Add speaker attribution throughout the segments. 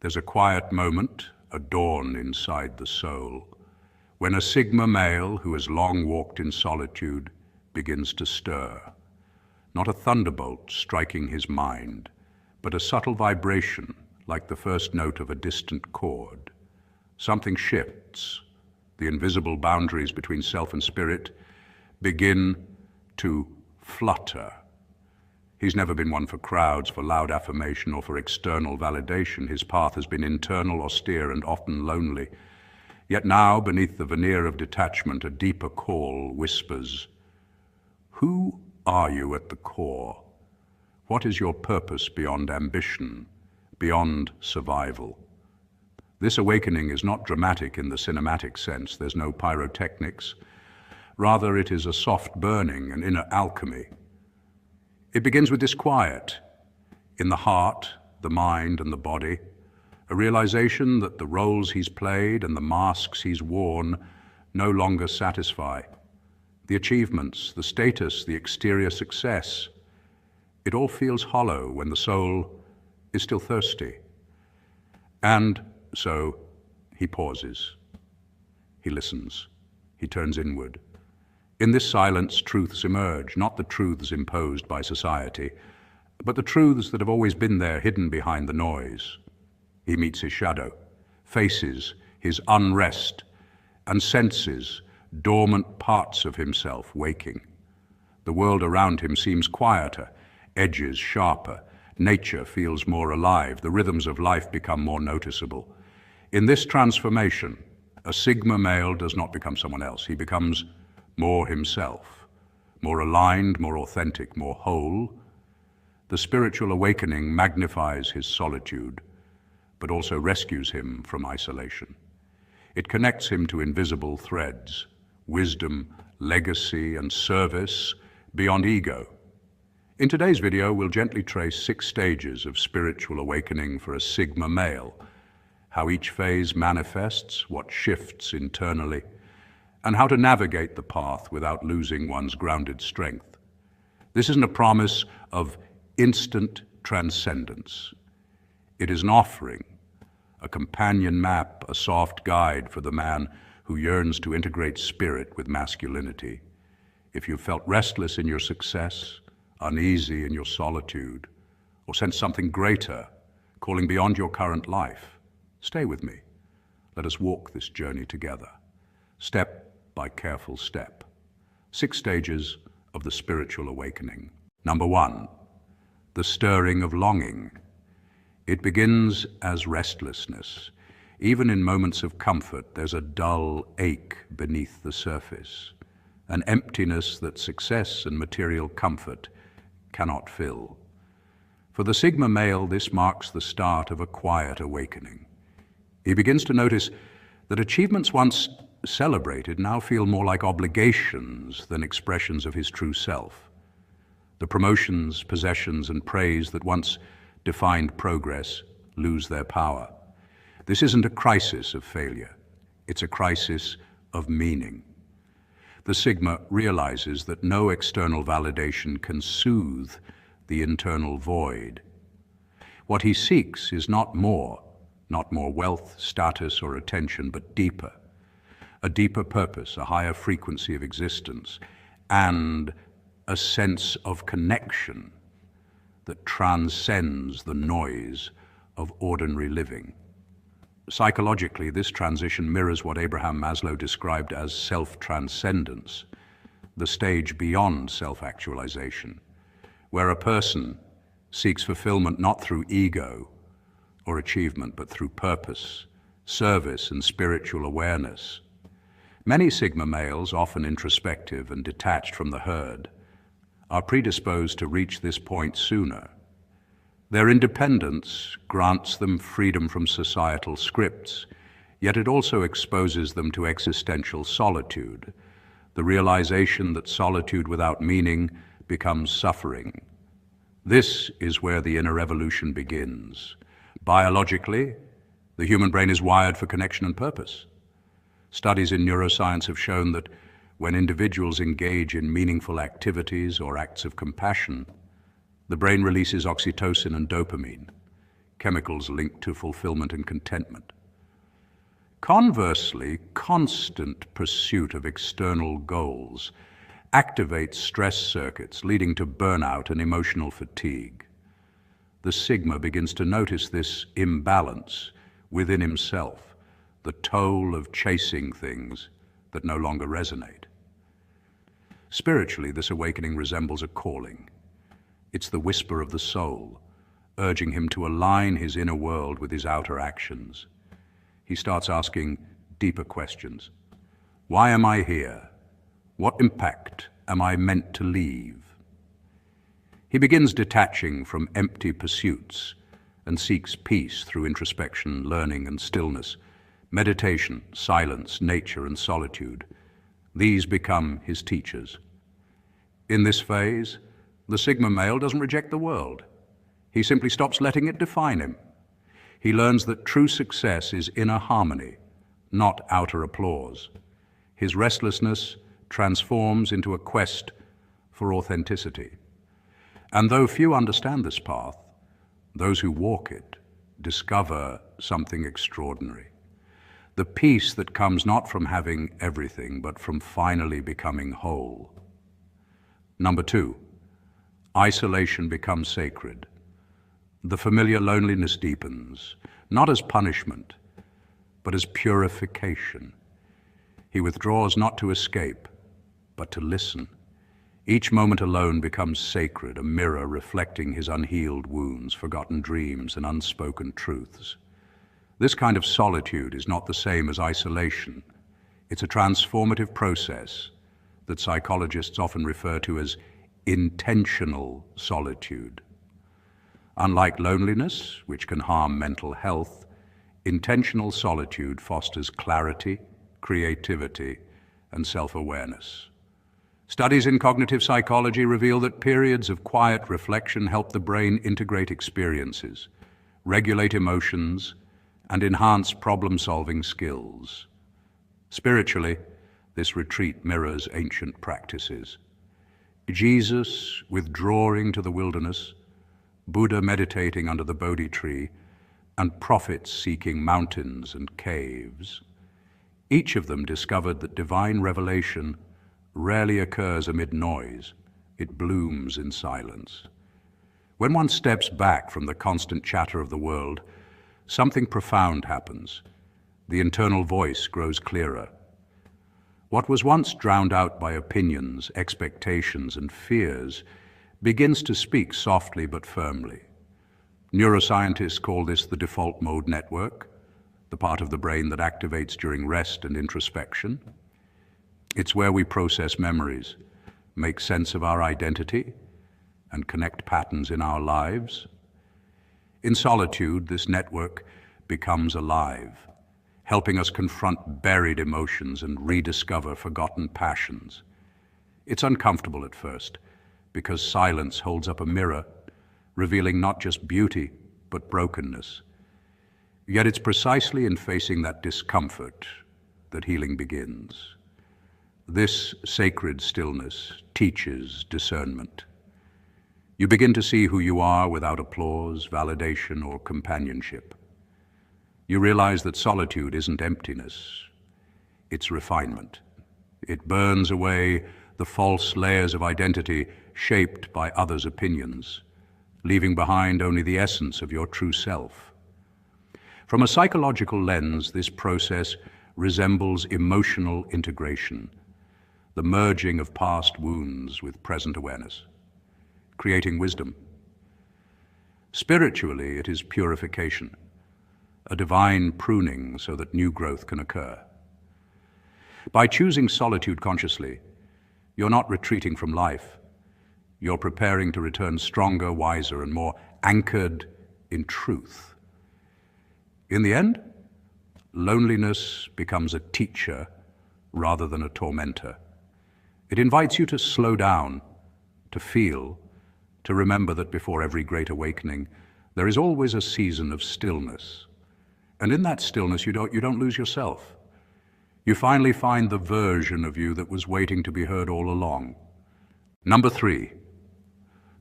Speaker 1: There's a quiet moment, a dawn inside the soul, when a Sigma male who has long walked in solitude begins to stir. Not a thunderbolt striking his mind, but a subtle vibration like the first note of a distant chord. Something shifts. The invisible boundaries between self and spirit begin to flutter. He's never been one for crowds, for loud affirmation, or for external validation. His path has been internal, austere, and often lonely. Yet now, beneath the veneer of detachment, a deeper call whispers, "Who are you at the core? What is your purpose beyond ambition, beyond survival?" This awakening is not dramatic in the cinematic sense. There's no pyrotechnics. Rather, it is a soft burning, an inner alchemy. It begins with disquiet in the heart, the mind, and the body, a realization that the roles he's played and the masks he's worn no longer satisfy. The achievements, the status, the exterior success, it all feels hollow when the soul is still thirsty. And so he pauses, he listens, he turns inward. In this silence, truths emerge, not the truths imposed by society, but the truths that have always been there, hidden behind the noise. He meets his shadow, faces his unrest, and senses dormant parts of himself waking. The world around him seems quieter, edges sharper, nature feels more alive, the rhythms of life become more noticeable. In this transformation, a Sigma male does not become someone else. He becomes more himself, more aligned, more authentic, more whole. The spiritual awakening magnifies his solitude, but also rescues him from isolation. It connects him to invisible threads, wisdom, legacy, and service beyond ego. In today's video, we'll gently trace 6 stages of spiritual awakening for a Sigma male, how each phase manifests, what shifts internally, and how to navigate the path without losing one's grounded strength. This isn't a promise of instant transcendence. It is an offering, a companion map, a soft guide for the man who yearns to integrate spirit with masculinity. If you've felt restless in your success, uneasy in your solitude, or sense something greater calling beyond your current life, stay with me. Let us walk this journey together, step by careful step. 6 stages of the spiritual awakening. Number 1, the stirring of longing. It begins as restlessness. Even in moments of comfort, there's a dull ache beneath the surface, an emptiness that success and material comfort cannot fill. For the Sigma male, this marks the start of a quiet awakening. He begins to notice that achievements once celebrated now feel more like obligations than expressions of his true self. The promotions, possessions, and praise that once defined progress lose their power. This isn't a crisis of failure. It's a crisis of meaning. The Sigma realizes that no external validation can soothe the internal void. What he seeks is not more wealth, status, or attention, but deeper. A deeper purpose, a higher frequency of existence, and a sense of connection that transcends the noise of ordinary living. Psychologically, this transition mirrors what Abraham Maslow described as self-transcendence, the stage beyond self-actualization, where a person seeks fulfillment not through ego or achievement, but through purpose, service, and spiritual awareness. Many Sigma males, often introspective and detached from the herd, are predisposed to reach this point sooner. Their independence grants them freedom from societal scripts, yet it also exposes them to existential solitude, the realization that solitude without meaning becomes suffering. This is where the inner revolution begins. Biologically, the human brain is wired for connection and purpose. Studies in neuroscience have shown that when individuals engage in meaningful activities or acts of compassion, the brain releases oxytocin and dopamine, chemicals linked to fulfillment and contentment. Conversely, constant pursuit of external goals activates stress circuits, leading to burnout and emotional fatigue. The Sigma begins to notice this imbalance within himself, the toll of chasing things that no longer resonate. Spiritually, this awakening resembles a calling. It's the whisper of the soul, urging him to align his inner world with his outer actions. He starts asking deeper questions. Why am I here? What impact am I meant to leave? He begins detaching from empty pursuits and seeks peace through introspection, learning, and stillness. Meditation, silence, nature, and solitude. These become his teachers. In this phase, the Sigma male doesn't reject the world. He simply stops letting it define him. He learns that true success is inner harmony, not outer applause. His restlessness transforms into a quest for authenticity. And though few understand this path, those who walk it discover something extraordinary. The peace that comes not from having everything, but from finally becoming whole. Number 2, isolation becomes sacred. The familiar loneliness deepens, not as punishment, but as purification. He withdraws not to escape, but to listen. Each moment alone becomes sacred, a mirror reflecting his unhealed wounds, forgotten dreams, and unspoken truths. This kind of solitude is not the same as isolation. It's a transformative process that psychologists often refer to as intentional solitude. Unlike loneliness, which can harm mental health, intentional solitude fosters clarity, creativity, and self-awareness. Studies in cognitive psychology reveal that periods of quiet reflection help the brain integrate experiences, regulate emotions, and enhance problem-solving skills. Spiritually, this retreat mirrors ancient practices. Jesus withdrawing to the wilderness, Buddha meditating under the Bodhi tree, and prophets seeking mountains and caves. Each of them discovered that divine revelation rarely occurs amid noise. It blooms in silence. When one steps back from the constant chatter of the world, something profound happens. The internal voice grows clearer. What was once drowned out by opinions, expectations, and fears begins to speak softly but firmly. Neuroscientists call this the default mode network, the part of the brain that activates during rest and introspection. It's where we process memories, make sense of our identity, and connect patterns in our lives. In solitude, this network becomes alive, helping us confront buried emotions and rediscover forgotten passions. It's uncomfortable at first, because silence holds up a mirror, revealing not just beauty, but brokenness. Yet it's precisely in facing that discomfort that healing begins. This sacred stillness teaches discernment. You begin to see who you are without applause, validation, or companionship. You realize that solitude isn't emptiness, it's refinement. It burns away the false layers of identity shaped by others' opinions, leaving behind only the essence of your true self. From a psychological lens, this process resembles emotional integration, the merging of past wounds with present awareness, creating wisdom. Spiritually, it is purification, a divine pruning so that new growth can occur. By choosing solitude consciously, you're not retreating from life. You're preparing to return stronger, wiser, and more anchored in truth. In the end, loneliness becomes a teacher rather than a tormentor. It invites you to slow down, to feel, to remember that before every great awakening, there is always a season of stillness. And in that stillness, you don't lose yourself. You finally find the version of you that was waiting to be heard all along. Number 3,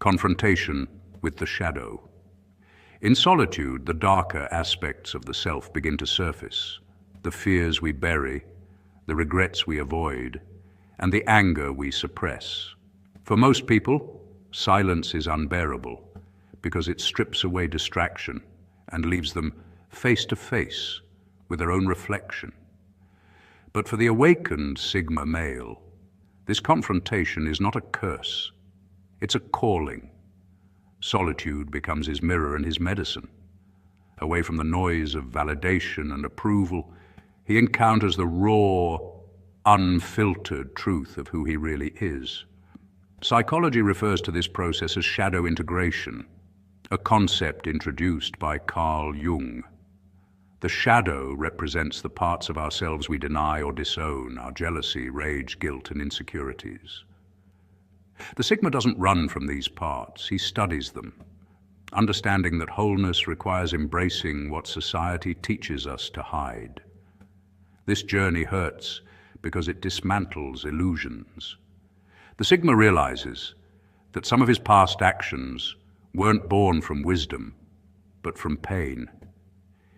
Speaker 1: confrontation with the shadow. In solitude, the darker aspects of the self begin to surface, the fears we bury, the regrets we avoid, and the anger we suppress. For most people, silence is unbearable because it strips away distraction and leaves them face to face with their own reflection. But for the awakened Sigma male, this confrontation is not a curse, it's a calling. Solitude becomes his mirror and his medicine. Away from the noise of validation and approval, he encounters the raw, unfiltered truth of who he really is. Psychology refers to this process as shadow integration, a concept introduced by Carl Jung. The shadow represents the parts of ourselves we deny or disown, our jealousy, rage, guilt, and insecurities. The Sigma doesn't run from these parts, he studies them, understanding that wholeness requires embracing what society teaches us to hide. This journey hurts because it dismantles illusions. The Sigma realizes that some of his past actions weren't born from wisdom, but from pain.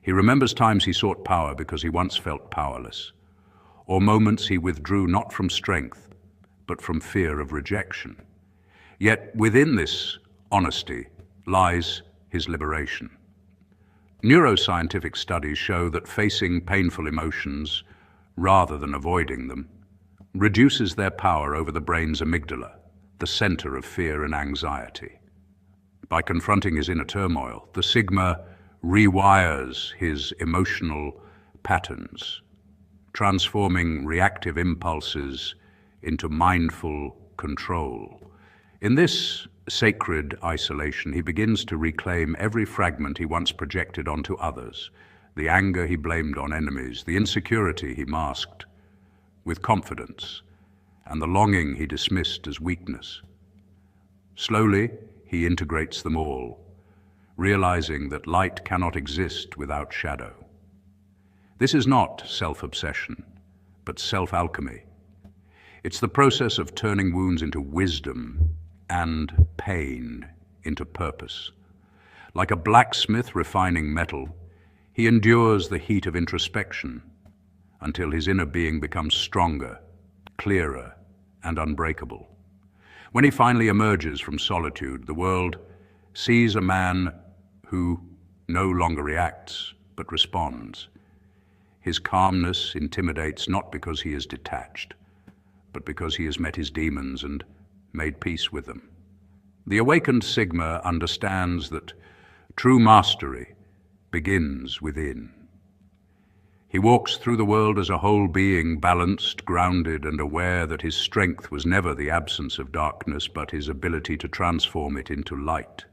Speaker 1: He remembers times he sought power because he once felt powerless, or moments he withdrew not from strength, but from fear of rejection. Yet within this honesty lies his liberation. Neuroscientific studies show that facing painful emotions, rather than avoiding them, reduces their power over the brain's amygdala, the center of fear and anxiety. By confronting his inner turmoil, the Sigma rewires his emotional patterns, transforming reactive impulses into mindful control. In this sacred isolation, he begins to reclaim every fragment he once projected onto others, the anger he blamed on enemies, the insecurity he masked with confidence, and the longing he dismissed as weakness. Slowly, he integrates them all, realizing that light cannot exist without shadow. This is not self-obsession, but self-alchemy. It's the process of turning wounds into wisdom and pain into purpose. Like a blacksmith refining metal, he endures the heat of introspection until his inner being becomes stronger, clearer, and unbreakable. When he finally emerges from solitude, the world sees a man who no longer reacts, but responds. His calmness intimidates not because he is detached, but because he has met his demons and made peace with them. The awakened Sigma understands that true mastery begins within. He walks through the world as a whole being, balanced, grounded, and aware that his strength was never the absence of darkness, but his ability to transform it into light.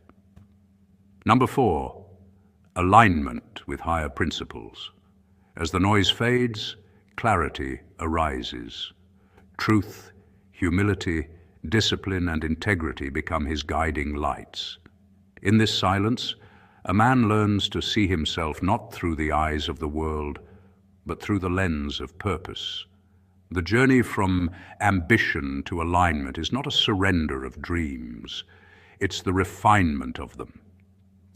Speaker 1: Number 4, alignment with higher principles. As the noise fades, clarity arises. Truth, humility, discipline, and integrity become his guiding lights. In this silence, a man learns to see himself not through the eyes of the world, but through the lens of purpose. The journey from ambition to alignment is not a surrender of dreams, it's the refinement of them.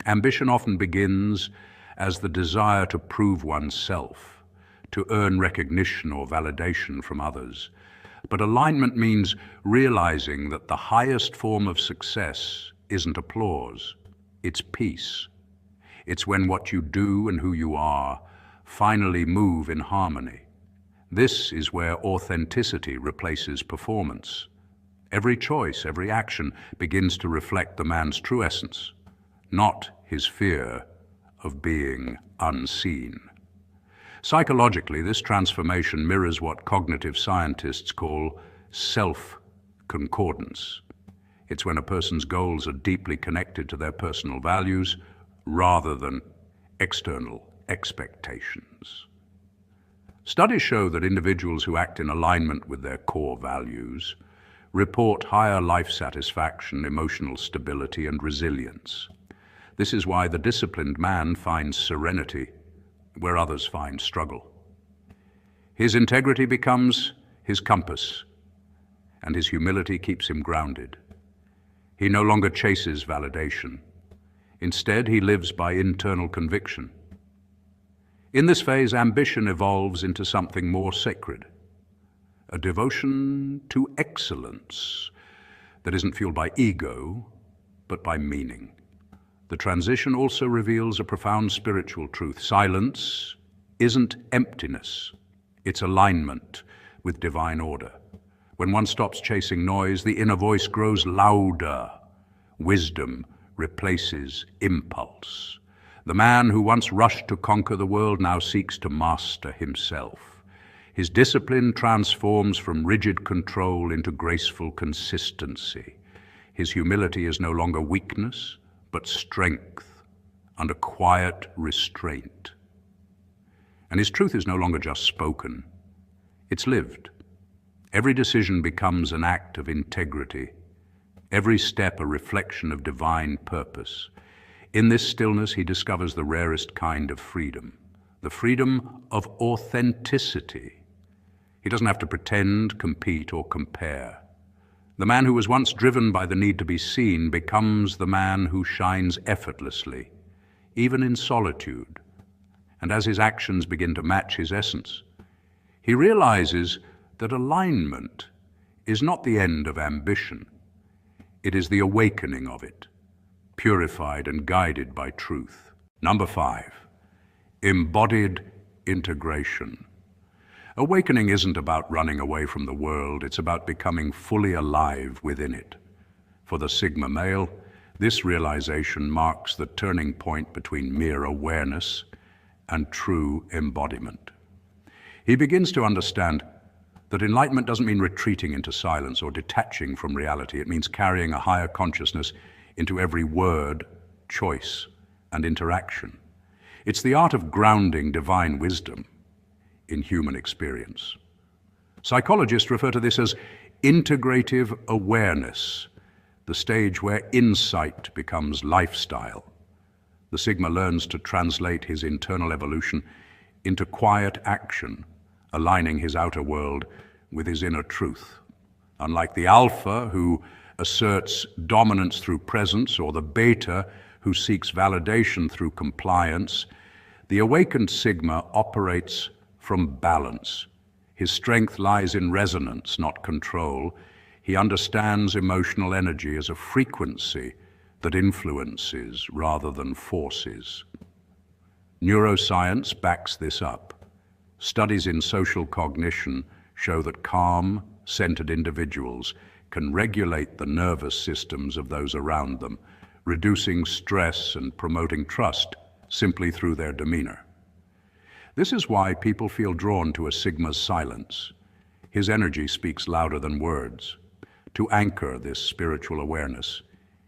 Speaker 1: Ambition often begins as the desire to prove oneself, to earn recognition or validation from others. But alignment means realizing that the highest form of success isn't applause, it's peace. It's when what you do and who you are finally move in harmony. This is where authenticity replaces performance. Every choice, every action begins to reflect the man's true essence, not his fear of being unseen. Psychologically, this transformation mirrors what cognitive scientists call self-concordance. It's when a person's goals are deeply connected to their personal values rather than external expectations. Studies show that individuals who act in alignment with their core values report higher life satisfaction, emotional stability, and resilience. This is why the disciplined man finds serenity where others find struggle. His integrity becomes his compass, and his humility keeps him grounded. He no longer chases validation. Instead, he lives by internal conviction. In this phase, ambition evolves into something more sacred, a devotion to excellence that isn't fueled by ego, but by meaning. The transition also reveals a profound spiritual truth. Silence isn't emptiness, it's alignment with divine order. When one stops chasing noise, the inner voice grows louder. Wisdom replaces impulse. The man who once rushed to conquer the world now seeks to master himself. His discipline transforms from rigid control into graceful consistency. His humility is no longer weakness, but strength and a quiet restraint. And his truth is no longer just spoken, it's lived. Every decision becomes an act of integrity, every step a reflection of divine purpose. In this stillness, he discovers the rarest kind of freedom, the freedom of authenticity. He doesn't have to pretend, compete, or compare. The man who was once driven by the need to be seen becomes the man who shines effortlessly, even in solitude. And as his actions begin to match his essence, he realizes that alignment is not the end of ambition. It is the awakening of it, purified and guided by truth. Number 5, embodied integration. Awakening isn't about running away from the world, it's about becoming fully alive within it. For the Sigma male, this realization marks the turning point between mere awareness and true embodiment. He begins to understand that enlightenment doesn't mean retreating into silence or detaching from reality. It means carrying a higher consciousness into every word, choice, and interaction. It's the art of grounding divine wisdom in human experience. Psychologists refer to this as integrative awareness, the stage where insight becomes lifestyle. The Sigma learns to translate his internal evolution into quiet action, aligning his outer world with his inner truth. Unlike the Alpha, who asserts dominance through presence, or the Beta, who seeks validation through compliance, the awakened Sigma operates from balance. His strength lies in resonance, not control. He understands emotional energy as a frequency that influences rather than forces. Neuroscience backs this up. Studies in social cognition show that calm, centered individuals can regulate the nervous systems of those around them, reducing stress and promoting trust simply through their demeanor. This is why people feel drawn to a Sigma's silence. His energy speaks louder than words. To anchor this spiritual awareness,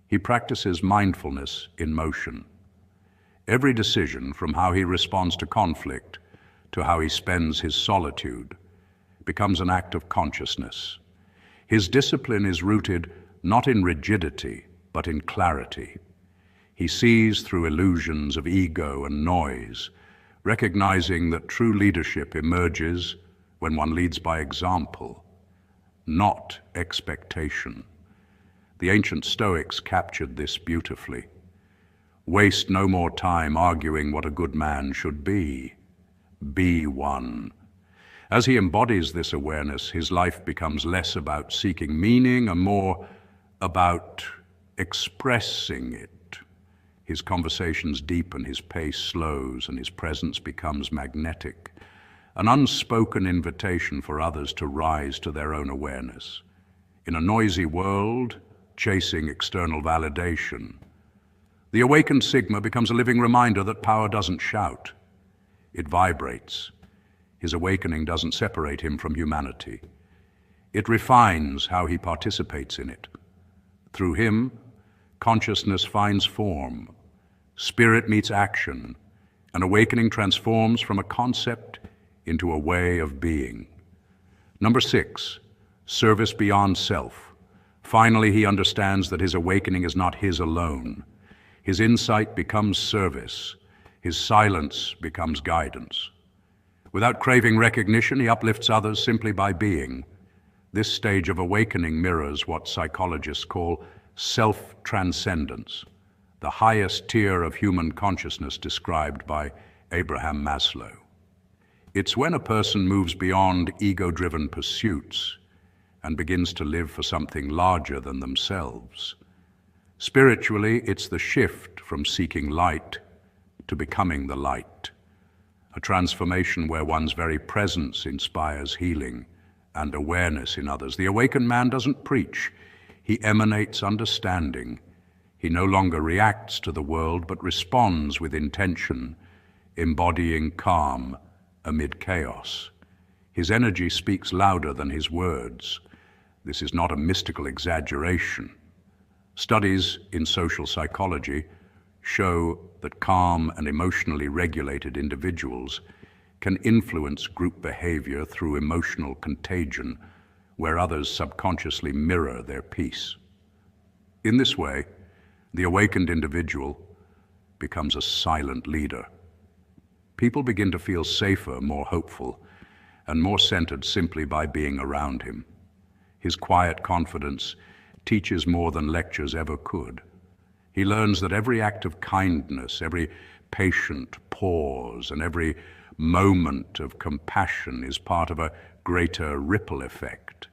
Speaker 1: he practices mindfulness in motion. Every decision, from how he responds to conflict to how he spends his solitude, becomes an act of consciousness. His discipline is rooted not in rigidity, but in clarity. He sees through illusions of ego and noise, recognizing that true leadership emerges when one leads by example, not expectation. The ancient Stoics captured this beautifully. Waste no more time arguing what a good man should be. Be one. As he embodies this awareness, his life becomes less about seeking meaning and more about expressing it. His conversations deepen, his pace slows, and his presence becomes magnetic, an unspoken invitation for others to rise to their own awareness. In a noisy world, chasing external validation, the awakened Sigma becomes a living reminder that power doesn't shout. It vibrates. His awakening doesn't separate him from humanity. It refines how he participates in it. Through him, consciousness finds form. Spirit meets action. An awakening transforms from a concept into a way of being. Number 6, service beyond self. Finally, he understands that his awakening is not his alone. His insight becomes service. His silence becomes guidance. Without craving recognition, he uplifts others simply by being. This stage of awakening mirrors what psychologists call self-transcendence, the highest tier of human consciousness described by Abraham Maslow. It's when a person moves beyond ego-driven pursuits and begins to live for something larger than themselves. Spiritually, it's the shift from seeking light to becoming the light, a transformation where one's very presence inspires healing and awareness in others. The awakened man doesn't preach, he emanates understanding. He no longer reacts to the world, but responds with intention, embodying calm amid chaos. His energy speaks louder than his words. This is not a mystical exaggeration. Studies in social psychology show that calm and emotionally regulated individuals can influence group behavior through emotional contagion, where others subconsciously mirror their peace. In this way, the awakened individual becomes a silent leader. People begin to feel safer, more hopeful, and more centered simply by being around him. His quiet confidence teaches more than lectures ever could. He learns that every act of kindness, every patient pause, and every moment of compassion is part of a greater ripple effect.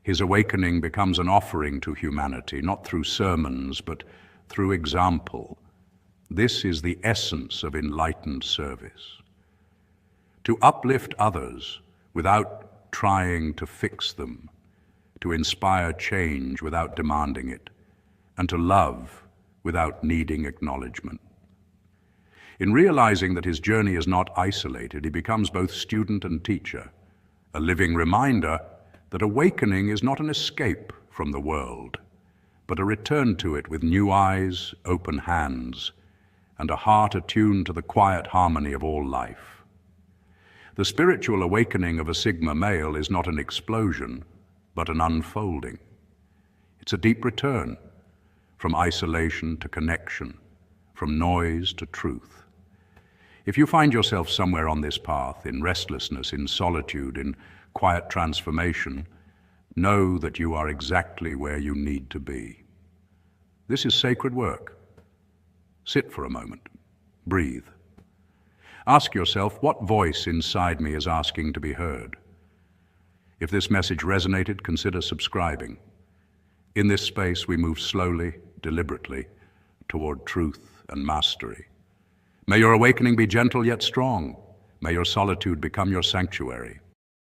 Speaker 1: His awakening becomes an offering to humanity, not through sermons, but through example. This is the essence of enlightened service. To uplift others without trying to fix them, to inspire change without demanding it, and to love without needing acknowledgement. In realizing that his journey is not isolated, he becomes both student and teacher, a living reminder that awakening is not an escape from the world, but a return to it with new eyes, open hands, and a heart attuned to the quiet harmony of all life. The spiritual awakening of a Sigma male is not an explosion, but an unfolding. It's a deep return from isolation to connection, from noise to truth. If you find yourself somewhere on this path, in restlessness, in solitude, in quiet transformation, know that you are exactly where you need to be. This is sacred work. Sit for a moment. Breathe. Ask yourself, what voice inside me is asking to be heard? If this message resonated, consider subscribing. In this space, we move slowly, deliberately, toward truth and mastery. May your awakening be gentle yet strong. May your solitude become your sanctuary.